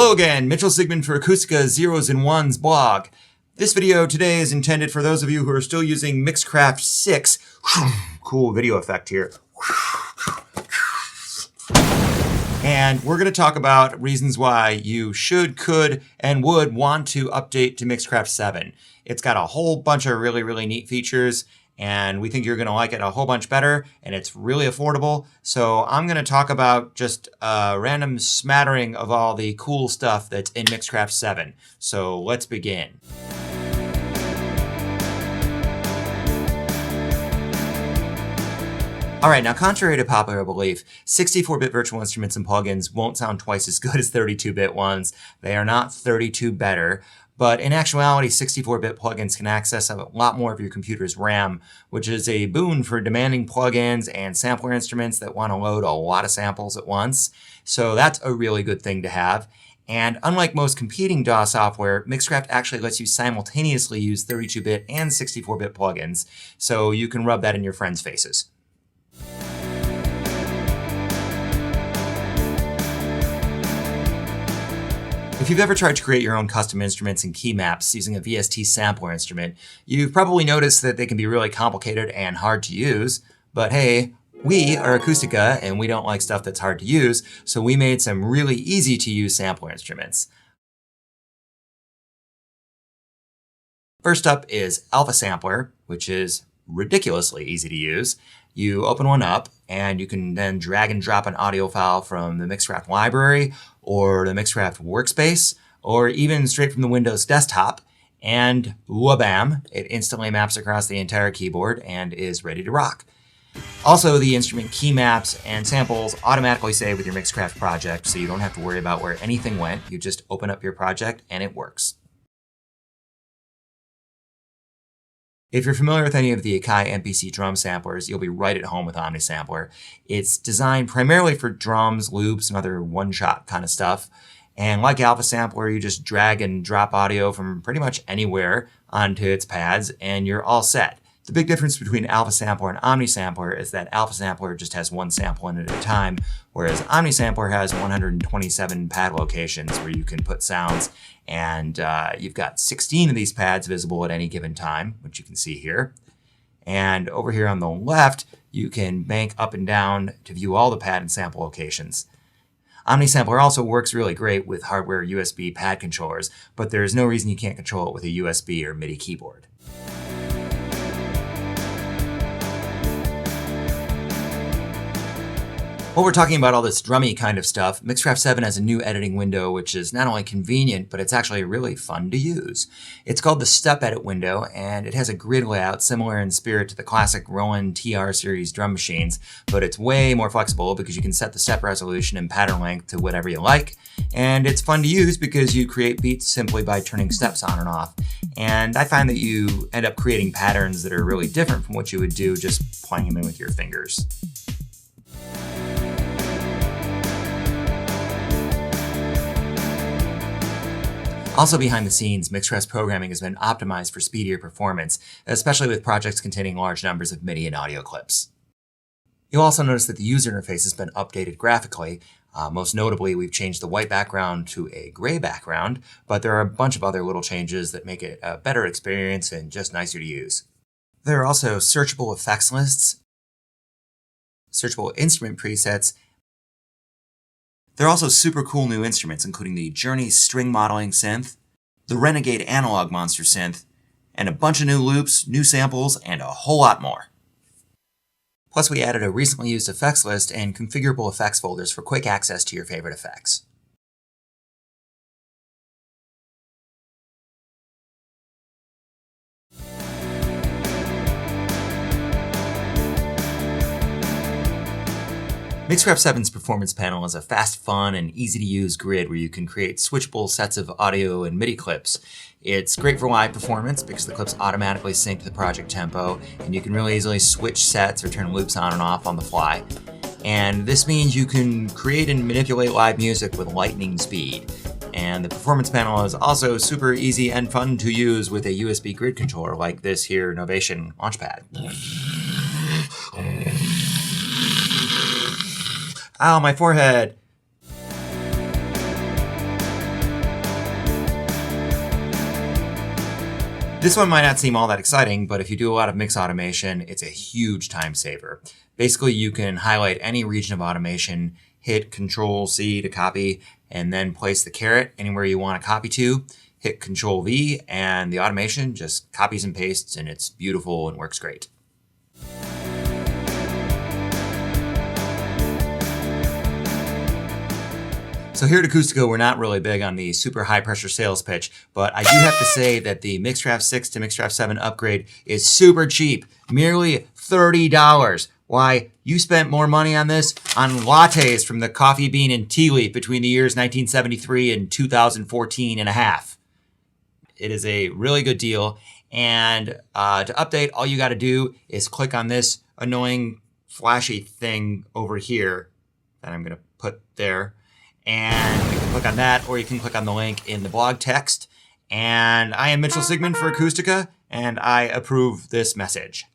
Hello again, Mitchell Sigman for Acoustica Zeros and Ones blog. This video today is intended for those of you who are still using Mixcraft 6. Cool video effect here. And we're going to talk about reasons why you should, could, and would want to update to Mixcraft 7. It's got a whole bunch of really neat features, and we think you're going to like it a whole bunch better, and it's really affordable. So I'm going to talk about just a random smattering of all the cool stuff that's in Mixcraft 7. So let's begin. All right, now contrary to popular belief, 64-bit virtual instruments and plugins won't sound twice as good as 32-bit ones. They are not 32 better. But in actuality, 64-bit plugins can access a lot more of your computer's RAM, which is a boon for demanding plugins and sampler instruments that want to load a lot of samples at once. So that's a really good thing to have. And unlike most competing DAW software, Mixcraft actually lets you simultaneously use 32-bit and 64-bit plugins, so you can rub that in your friends' faces. If you've ever tried to create your own custom instruments and key maps using a VST sampler instrument, you've probably noticed that they can be really complicated and hard to use. But hey, we are Acoustica and we don't like stuff that's hard to use, so we made some really easy to use sampler instruments. First up is Alpha Sampler, which is ridiculously easy to use. You open one up and you can then drag and drop an audio file from the Mixcraft library or the Mixcraft workspace, or even straight from the Windows desktop, and wha-bam, it instantly maps across the entire keyboard and is ready to rock. Also, the instrument key maps and samples automatically save with your Mixcraft project, so you don't have to worry about where anything went. You just open up your project and it works. If you're familiar with any of the Akai MPC drum samplers, you'll be right at home with Omni Sampler. It's designed primarily for drums, loops, and other one-shot kind of stuff. And like Alpha Sampler, you just drag and drop audio from pretty much anywhere onto its pads, and you're all set. The big difference between Alpha Sampler and Omni Sampler is that Alpha Sampler just has one sample in it at a time, whereas Omni Sampler has 127 pad locations where you can put sounds, and you've got 16 of these pads visible at any given time, which you can see here. And over here on the left, you can bank up and down to view all the pad and sample locations. Omni Sampler also works really great with hardware USB pad controllers, but there's no reason you can't control it with a USB or MIDI keyboard. While we're talking about all this drummy kind of stuff, Mixcraft 7 has a new editing window which is not only convenient, but it's actually really fun to use. It's called the Step Edit window, and it has a grid layout similar in spirit to the classic Roland TR series drum machines, but it's way more flexible because you can set the step resolution and pattern length to whatever you like, and it's fun to use because you create beats simply by turning steps on and off. And I find that you end up creating patterns that are really different from what you would do just playing them in with your fingers. Also behind the scenes, Mixcraft's programming has been optimized for speedier performance, especially with projects containing large numbers of MIDI and audio clips. You'll also notice that the user interface has been updated graphically. Most notably, we've changed the white background to a gray background, but there are a bunch of other little changes that make it a better experience and just nicer to use. There are also searchable effects lists, searchable instrument presets. There are also super cool new instruments, including the Journey String Modeling Synth, the Renegade Analog Monster Synth, and a bunch of new loops, new samples, and a whole lot more. Plus, we added a recently used effects list and configurable effects folders for quick access to your favorite effects. Mixcraft 7's performance panel is a fast, fun, and easy-to-use grid where you can create switchable sets of audio and MIDI clips. It's great for live performance because the clips automatically sync to the project tempo, and you can really easily switch sets or turn loops on and off on the fly. And this means you can create and manipulate live music with lightning speed. And the performance panel is also super easy and fun to use with a USB grid controller like this here Novation Launchpad. Ow, my forehead! This one might not seem all that exciting, but if you do a lot of mix automation, it's a huge time saver. Basically, you can highlight any region of automation, hit Control-C to copy, and then place the caret anywhere you want to copy to. Hit Control-V, and the automation just copies and pastes, and it's beautiful and works great. So here at Acoustico, we're not really big on the super high pressure sales pitch, but I do have to say that the Mixcraft 6 to Mixcraft 7 upgrade is super cheap, merely $30. Why, you spent more money on this on lattes from the coffee bean and tea leaf between the years 1973 and 2014 and a half. It is a really good deal. And to update, all you got to do is click on this annoying flashy thing over here that I'm going to put there. And you can click on that, or you can click on the link in the blog text. And I am Mitchell Sigman for Acoustica, and I approve this message.